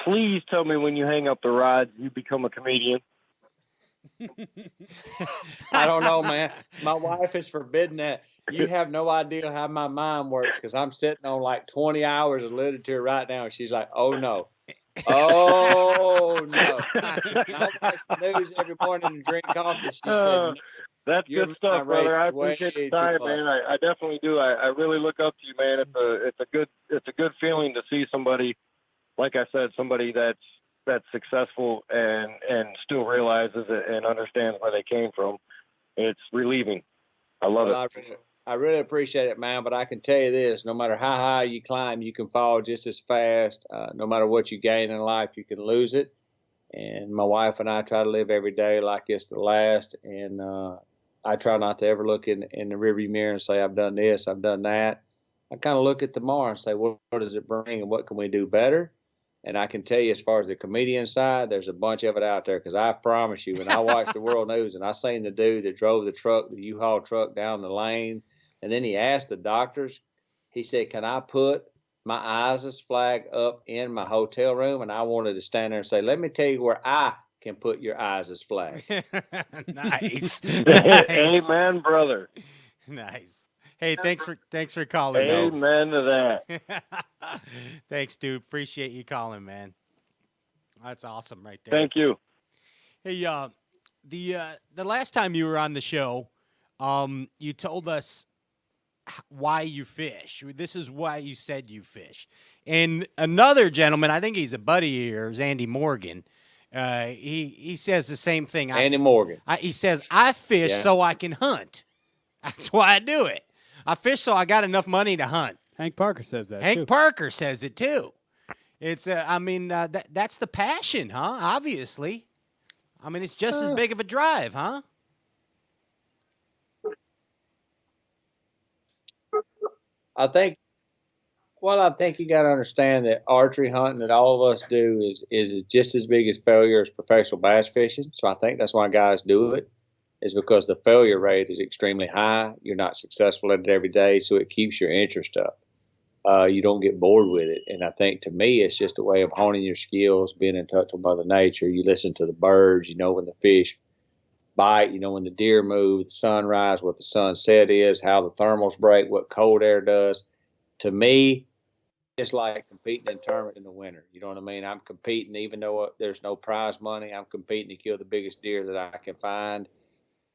Please tell me when you hang up the rods, you become a comedian. I don't know, man. My wife is forbidden that. You have no idea how my mind works, because I'm sitting on like 20 hours of literature right now, and she's like, "Oh no, oh no." I watch the news every morning and drink coffee. She said, "That's good stuff, brother. I appreciate the time, man. I definitely do. I really look up to you, man. It's a good feeling to see somebody, like I said, somebody that's successful and still realizes it and understands where they came from. It's relieving. I love it. I really appreciate it, man. But I can tell you this: no matter how high you climb, you can fall just as fast. No matter what you gain in life, you can lose it. And my wife and I try to live every day like it's the last. And I try not to ever look in the rearview mirror and say, "I've done this, I've done that." I kind of look at tomorrow and say, what does it bring, and what can we do better? And I can tell you, as far as the comedian side, there's a bunch of it out there, because I promise you, when I watch the world news and I seen the dude that drove the U-Haul truck down the lane, and then he asked the doctors, he said, "Can I put my ISIS flag up in my hotel room?" And I wanted to stand there and say, "Let me tell you where I can put your ISIS flag." Nice. Nice. Amen, brother. Nice. Hey, thanks for calling, man. Amen to that. Thanks, dude. Appreciate you calling, man. That's awesome right there. Thank you. Hey, the last time you were on the show, you told us why you fish. This is why you said you fish. And another gentleman, I think he's a buddy of yours, Andy Morgan. He says the same thing. Andy Morgan. He says, "I fish so I can hunt. That's why I do it. I fish so I got enough money to hunt." Hank Parker says that. Hank Parker says it too. It's that's the passion, huh? Obviously. I mean, it's just as big of a drive, huh? I think you got to understand that archery hunting that all of us do is just as big as failure as professional bass fishing. So I think that's why guys do it, is because the failure rate is extremely high. You're not successful at it every day, so it keeps your interest up. You don't get bored with it. And I think, to me, it's just a way of honing your skills, being in touch with Mother Nature. You listen to the birds, you know when the fish bite, you know when the deer move, the sunrise, what the sunset is, how the thermals break, what cold air does. To me, it's like competing in a tournament in the winter. You know what I mean? I'm competing, even though there's no prize money, I'm competing to kill the biggest deer that I can find.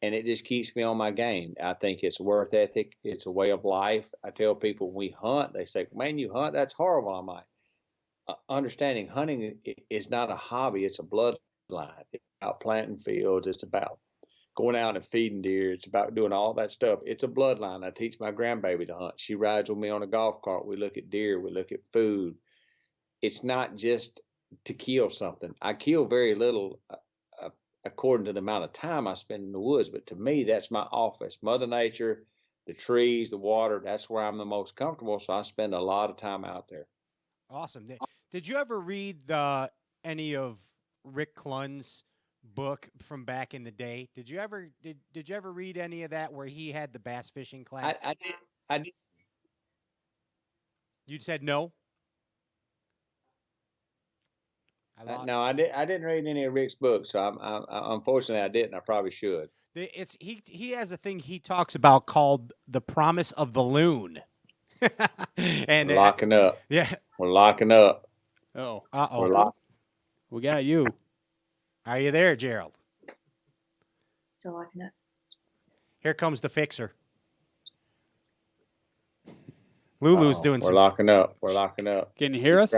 And it just keeps me on my game. I think it's a work ethic. It's a way of life. I tell people, when we hunt, they say, "Man, you hunt? That's horrible." I'm like, understanding hunting is not a hobby. It's a bloodline. It's about planting fields. It's about going out and feeding deer. It's about doing all that stuff. It's a bloodline. I teach my grandbaby to hunt. She rides with me on a golf cart. We look at deer. We look at food. It's not just to kill something. I kill very little according to the amount of time I spend in the woods. But to me, that's my office. Mother Nature, the trees, the water, that's where I'm the most comfortable. So I spend a lot of time out there. Awesome. Did you ever read any of Rick Clunn's book from back in the day? Did you ever read any of that where he had the bass fishing class? I did. You said no? No, I didn't read any of Rick's books, so unfortunately I didn't. I probably should. He has a thing he talks about called The Promise of the Loon. And locking up. Yeah. We're locking up. Oh. Uh-oh. We got you. Are you there, Gerald? Still locking up. Here comes the fixer. Lulu's doing We're locking up. We're locking up. Can you hear us?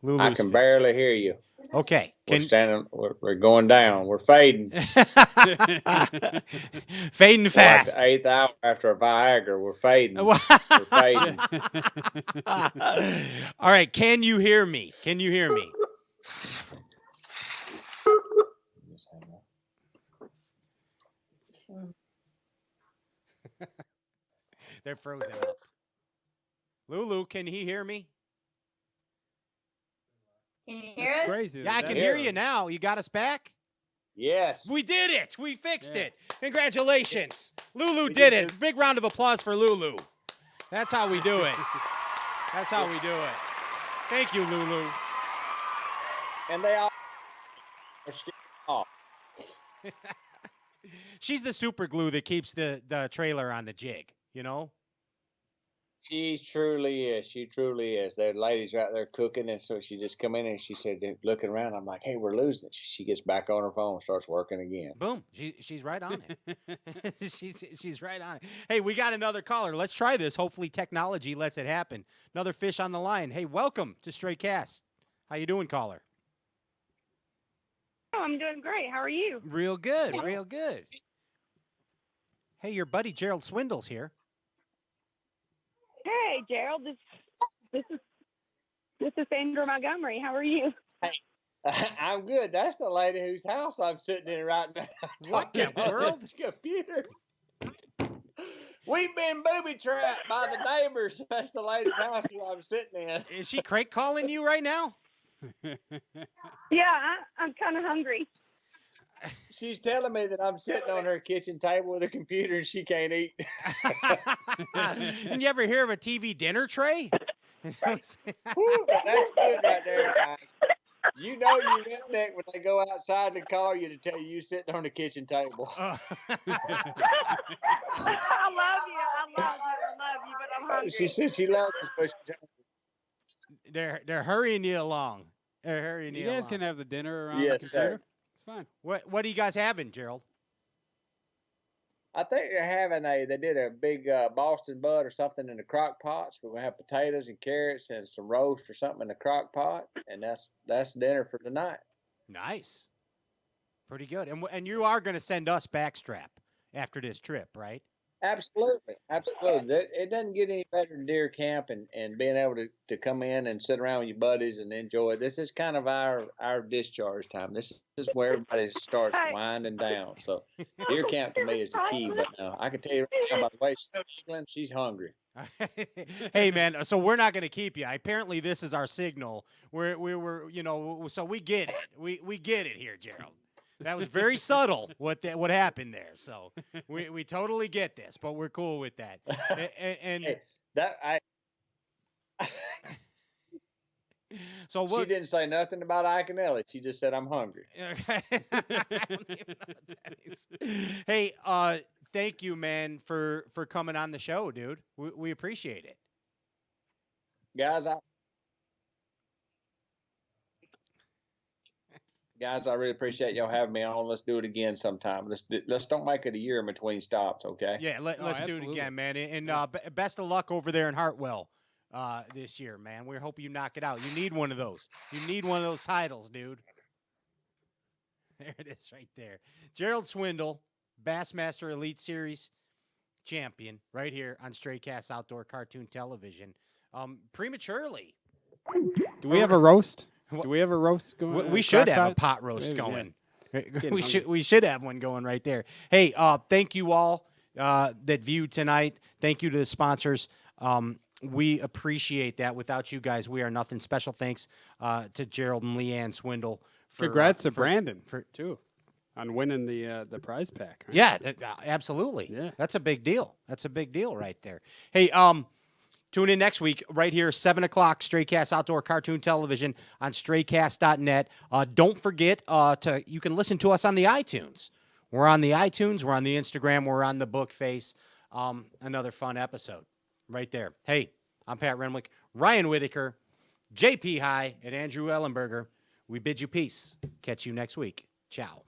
Lulu's I can barely hear you. Okay. We're going down. We're fading. Fading fast. Like the 8th hour after a Viagra, we're fading. We're fading. All right. Can you hear me? Can you hear me? They're frozen up. Lulu, can he hear me? Can you hear That's us? crazy. Yeah, I can hear you now. You got us back? Yes. We did it. We fixed it. Congratulations. Lulu did it. Big round of applause for Lulu. That's how we do it. That's how we do it. Thank you, Lulu. And they all are still off. She's the super glue that keeps the trailer on the jig, you know? She truly is. She truly is. The ladies are out there cooking, and so she just come in and she said, looking around, I'm like, hey, we're losing. She gets back on her phone, starts working again. Boom. She's right on it. she's right on it. Hey, we got another caller. Let's try this. Hopefully technology lets it happen. Another fish on the line. Hey, welcome to Straight Cast. How you doing, caller? Oh, I'm doing great. How are you? Real good. Real good. Hey, your buddy Gerald Swindle's here. Hey, Gerald. This is Sandra Montgomery. How are you? Hey, I'm good. That's the lady whose house I'm sitting in right now. What the world? This computer. We've been booby trapped by the neighbors. That's the lady's house that I'm sitting in. Is she crank calling you right now? Yeah, I'm kind of hungry. She's telling me that I'm sitting on her kitchen table with a computer and she can't eat. And you ever hear of a TV dinner tray? Woo, that's good right there, guys. You know your redneck when they go outside and call you to tell you sitting on the kitchen table. I love you. I love you, but I'm hungry. She said she loves us, but she's hungry. They're hurrying you along. They're hurrying you guys along. can have the dinner around Yes, the computer. sir. It's fine. What are you guys having, Gerald? I think they're having they did a big Boston bud or something in the crock pots. We're going to have potatoes and carrots and some roast or something in the crock pot. And that's dinner for tonight. Nice. Pretty good. And you are going to send us backstrap after this trip, right? Absolutely. Absolutely. It doesn't get any better than deer camp and being able to come in and sit around with your buddies and enjoy it. This is kind of our discharge time. This is where everybody starts winding down. So deer camp to me is the key. But I can tell you right now, by the way she's giggling, she's hungry. Hey, man, so we're not going to keep you. Apparently, this is our signal. We were, so we get it. We get it here, Gerald. That was very subtle what happened there. So we totally get this, but we're cool with that. And hey, so she didn't say nothing about Ike and Ellie. She just said I'm hungry. I don't even know what that is. Hey, thank you, man, for coming on the show, dude. We appreciate it, Guys, I really appreciate y'all having me on. Let's do it again sometime. Let's don't make it a year in between stops, okay? Yeah, let's do it again, man. And best of luck over there in Hartwell this year, man. We hope you knock it out. You need one of those. You need one of those titles, dude. There it is right there. Gerald Swindle, Bassmaster Elite Series champion, right here on Straight Cast Outdoor Cartoon Television. Prematurely. Do we have a roast? Do we have a roast going? We should have a pot roast going. Yeah. We should have one going right there. Hey, thank you all that viewed tonight. Thank you to the sponsors. We appreciate that. Without you guys, we are nothing. Special thanks to Gerald and Leanne Swindle. Congrats to Brandon too on winning the prize pack. Right? Yeah, absolutely. Yeah, that's a big deal. That's a big deal right there. Hey, tune in next week right here, 7 o'clock, Straycast Outdoor Cartoon Television on straycast.net. Don't forget, you can listen to us on the iTunes. We're on the iTunes. We're on the Instagram. We're on the book face. Another fun episode right there. Hey, I'm Pat Renwick. Ryan Whitaker JP High, and Andrew Ellenberger. We bid you peace. Catch you next week. Ciao.